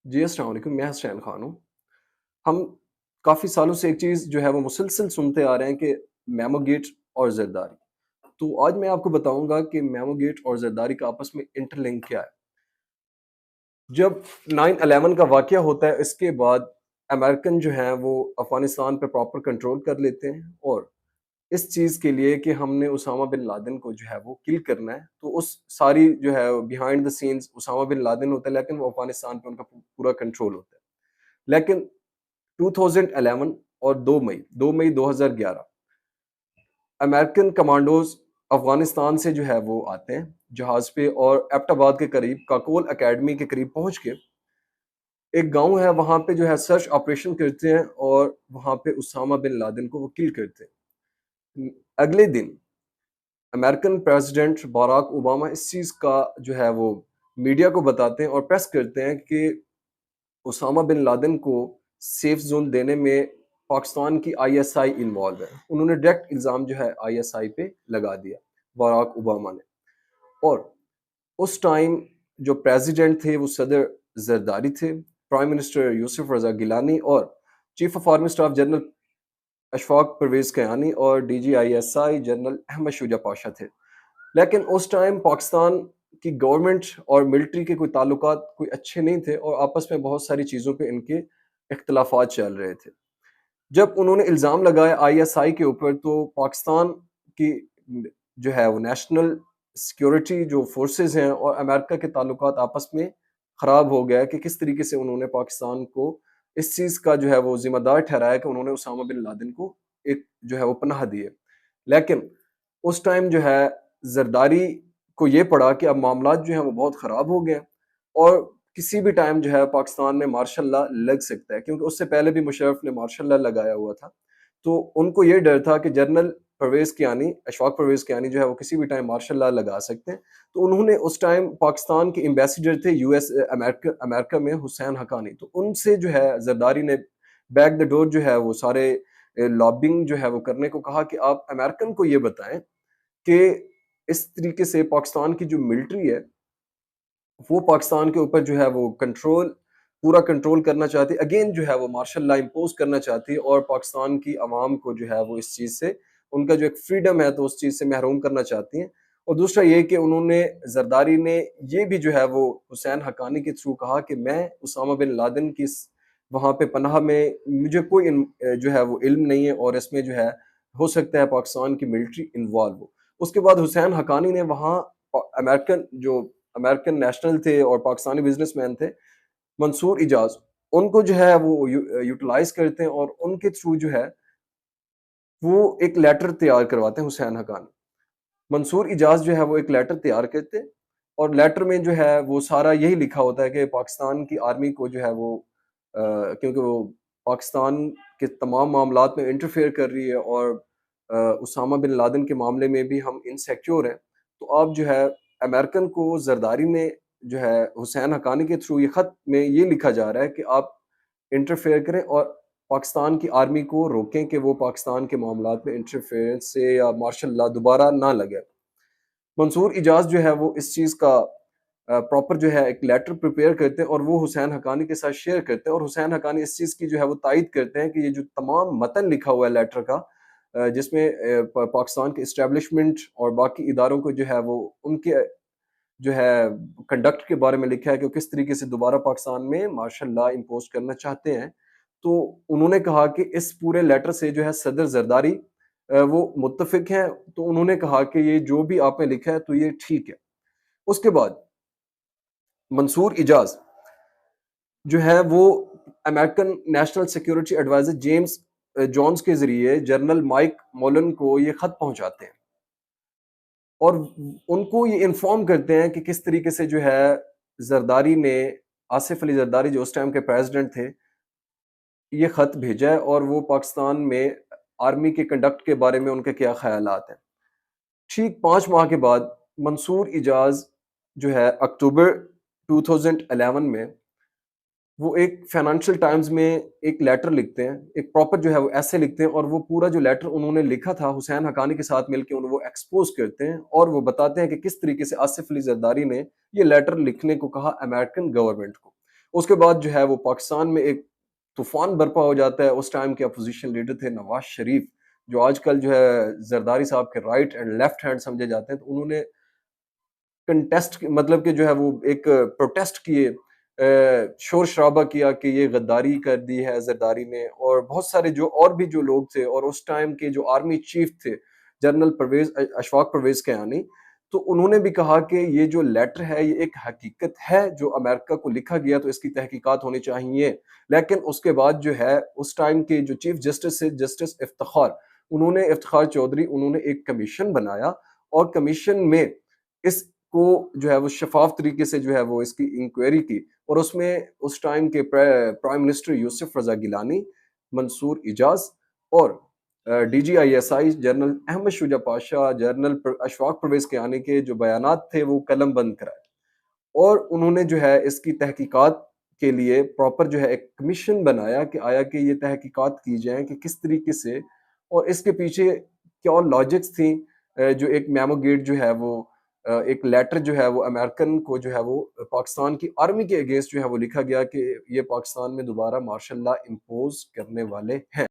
جی السلام علیکم، میں حسین خان ہوں۔ ہم کافی سالوں سے ایک چیز جو ہے وہ مسلسل سنتے آ رہے ہیں کہ میمو گیٹ اور زرداری۔ تو آج میں آپ کو بتاؤں گا کہ میمو گیٹ اور زرداری کا آپس میں انٹر لنک کیا ہے۔ جب 9/11 کا واقعہ ہوتا ہے اس کے بعد امریکن جو ہیں وہ افغانستان پہ پراپر کنٹرول کر لیتے ہیں، اور اس چیز کے لیے کہ ہم نے اسامہ بن لادن کو جو ہے وہ کل کرنا ہے، تو اس ساری جو ہے behind the scenes Osama bin Laden ہوتا ہے، لیکن وہ افغانستان پہ ان کا پورا کنٹرول ہوتا ہے۔ لیکن 2011 اور 2 مئی 2011 امریکن کمانڈوز افغانستان سے جو ہے وہ آتے ہیں جہاز پہ، اور ایبٹ آباد کے قریب کاکول اکیڈمی کے قریب پہنچ کے ایک گاؤں ہے وہاں پہ جو ہے سرچ آپریشن کرتے ہیں، اور وہاں پہ اسامہ بن لادن کو وہ کل کرتے ہیں۔ اگلے دن امریکن پریزیڈنٹ باراک اوباما اس چیز کا جو ہے وہ میڈیا کو بتاتے ہیں اور پریس کرتے ہیں کہ اسامہ بن لادن کو سیف زون دینے میں پاکستان کی آئی ایس آئی انوالو ہے۔ انہوں نے ڈائریکٹ الزام جو ہے آئی ایس آئی پہ لگا دیا باراک اوباما نے۔ اور اس ٹائم جو پریزیڈنٹ تھے وہ صدر زرداری تھے، پرائم منسٹر یوسف رضا گیلانی اور chief of army staff general Ashfaq Pervez Kayani اور D G I S I general Ahmed Shuja Pasha تھے۔ لیکن اس ٹائم پاکستان کی گورنمنٹ اور ملٹری کے کوئی تعلقات کوئی اچھے نہیں تھے، اور آپس میں بہت ساری چیزوں پہ ان کے اختلافات چل رہے تھے۔ جب انہوں نے الزام لگایا آئی ایس آئی کے اوپر، تو پاکستان کی جو ہے وہ نیشنل سیکیورٹی جو فورسز ہیں اور امریکہ کے تعلقات آپس میں خراب ہو گیا کہ کس طریقے سے انہوں نے پاکستان کو اس چیز کا جو ہے وہ ذمہ دار ٹھہرایا کہ انہوں نے اسامہ بن لادن کو ایک جو ہے وہ پناہ دی ہے۔ لیکن اس ٹائم جو ہے زرداری کو یہ پڑا کہ اب معاملات جو ہیں وہ بہت خراب ہو گئے، اور کسی بھی ٹائم جو ہے پاکستان میں مارشل لا لگ سکتا ہے، کیونکہ اس سے پہلے بھی مشرف نے مارشل لا لگایا ہوا تھا۔ تو ان کو یہ ڈر تھا کہ جنرل پرویز کیانی، اشفاق پرویز کیانی جو ہے وہ کسی بھی ٹائم مارشل لا لگا سکتے ہیں۔ تو انہوں نے اس ٹائم پاکستان کے ایمبیسیڈر تھے یو ایس امریکہ میں حسین حقانی، تو ان سے جو ہے زرداری نے بیک دا ڈور جو ہے وہ سارے لابنگ جو ہے وہ کرنے کو کہا کہ آپ امریکن کو یہ بتائیں کہ اس طریقے سے پاکستان کی جو ملٹری ہے وہ پاکستان کے اوپر جو ہے وہ پورا کنٹرول کرنا چاہتی ہے، اگین جو ہے وہ مارشل لا امپوز کرنا چاہتی ہے، اور پاکستان کی عوام کو جو ہے وہ اس چیز سے ان کا جو ایک فریڈم ہے تو اس چیز سے محروم کرنا چاہتی ہیں۔ اور دوسرا یہ کہ انہوں نے زرداری نے یہ بھی جو ہے وہ حسین حقانی کے تھرو کہا کہ میں اسامہ بن لادن کی وہاں پہ پناہ میں مجھے کوئی جو ہے وہ علم نہیں ہے، اور اس میں جو ہے ہو سکتا ہے پاکستان کی ملٹری انوالو ہو۔ اس کے بعد حسین حقانی نے وہاں امریکن نیشنل تھے اور پاکستانی بزنس مین تھے منصور اجاز، ان کو جو ہے وہ یوٹیلائز کرتے ہیں، اور ان کے تھرو جو ہے وہ ایک لیٹر تیار کرواتے ہیں حسین حقانی۔ منصور اجاز جو ہے وہ ایک لیٹر تیار کرتے ہیں، اور لیٹر میں جو ہے وہ سارا یہی لکھا ہوتا ہے کہ پاکستان کی آرمی کو جو ہے وہ کیونکہ وہ پاکستان کے تمام معاملات میں انٹرفیئر کر رہی ہے، اور اسامہ بن لادن کے معاملے میں بھی ہم انسیکیور ہیں، تو آپ جو ہے امریکن کو زرداری نے جو ہے حسین حقانی کے تھرو یہ خط میں یہ لکھا جا رہا ہے کہ آپ انٹرفیئر کریں اور پاکستان کی آرمی کو روکیں کہ وہ پاکستان کے معاملات میں انٹرفیئرنس سے یا مارشل لا دوبارہ نہ لگے۔ منصور اجاز جو ہے وہ اس چیز کا پراپر جو ہے ایک لیٹر پریپیئر کرتے ہیں، اور وہ حسین حقانی کے ساتھ شیئر کرتے ہیں، اور حسین حقانی اس چیز کی جو ہے وہ تائید کرتے ہیں کہ یہ جو تمام متن لکھا ہوا ہے لیٹر کا، جس میں پاکستان کے اسٹیبلشمنٹ اور باقی اداروں کو جو ہے وہ ان کے جو ہے کنڈکٹ کے بارے میں لکھا ہے کہ وہ کس طریقے سے دوبارہ پاکستان میں مارشل لا امپوز کرنا چاہتے ہیں، تو انہوں نے کہا کہ اس پورے لیٹر سے جو ہے صدر زرداری وہ متفق ہیں، تو انہوں نے کہا کہ یہ جو بھی آپ نے لکھا ہے تو یہ ٹھیک ہے۔ اس کے بعد منصور اجاز جو ہے وہ American national security adviser James Jones کے ذریعے جنرل مائک مولن کو یہ خط پہنچاتے ہیں، اور ان کو یہ انفارم کرتے ہیں کہ کس طریقے سے جو ہے زرداری نے، آصف علی زرداری جو اس ٹائم کے پریزیڈنٹ تھے، یہ خط بھیجا ہے، اور وہ پاکستان میں آرمی کے کنڈکٹ کے بارے میں ان کے کیا خیالات ہیں۔ ٹھیک 5 ماہ کے بعد منصور اجاز جو ہے اکتوبر 2011 میں وہ ایک فائنینشیل ٹائمز میں ایک لیٹر لکھتے ہیں، ایک پراپر جو ہے وہ ایسے لکھتے ہیں، اور وہ پورا جو لیٹر انہوں نے لکھا تھا حسین حقانی کے ساتھ مل کے انہوں وہ ایکسپوز کرتے ہیں، اور وہ بتاتے ہیں کہ کس طریقے سے آصف علی زرداری نے یہ لیٹر لکھنے کو کہا امریکن گورنمنٹ کو۔ اس کے بعد جو ہے وہ پاکستان میں ایک طوفان برپا ہو جاتا ہے. اس ٹائم کے اپوزیشن لیڈر تھے نواز شریف، جو آج کل جو ہے زرداری صاحب کے رائٹ اینڈ لیفٹ ہینڈ سمجھے جاتے ہیں. تو انہوں نے کنٹیسٹ مطلب کہ جو ہے وہ ایک پروٹیسٹ کیے، شور شرابہ کیا کہ یہ غداری کر دی ہے زرداری نے. اور بہت سارے جو اور بھی جو لوگ تھے، اور اس ٹائم کے جو آرمی چیف تھے جنرل پرویز اشفاق پرویز کیانی، تو انہوں نے بھی کہا کہ یہ جو لیٹر ہے یہ ایک حقیقت ہے جو امریکہ کو لکھا گیا، تو اس کی تحقیقات ہونی چاہیے. لیکن اس کے بعد جو ہے اس ٹائم کے جو چیف جسٹس ہے جسٹس افتخار، انہوں نے افتخار چودھری، انہوں نے ایک کمیشن بنایا، اور کمیشن میں اس کو جو ہے وہ شفاف طریقے سے جو ہے وہ اس کی انکوائری کی. اور اس میں اس ٹائم کے پرائم منسٹر یوسف رضا گیلانی، منصور اجاز، اور D G I S I general Ahmed Shuja Pasha, general Ashfaq Pervez Kayani کے جو بیانات تھے وہ قلم بند کرائے. اور انہوں نے جو ہے اس کی تحقیقات کے لیے پراپر جو ہے ایک کمیشن بنایا کہ آیا کہ یہ تحقیقات کی جائیں کہ کس طریقے سے، اور اس کے پیچھے کیا لاجکس تھیں. جو ایک میمو گیٹ جو ہے وہ ایک لیٹر جو ہے وہ امریکن کو جو ہے وہ پاکستان کی آرمی کے اگینسٹ جو ہے وہ لکھا گیا کہ یہ پاکستان میں دوبارہ مارشل لا امپوز کرنے والے ہیں.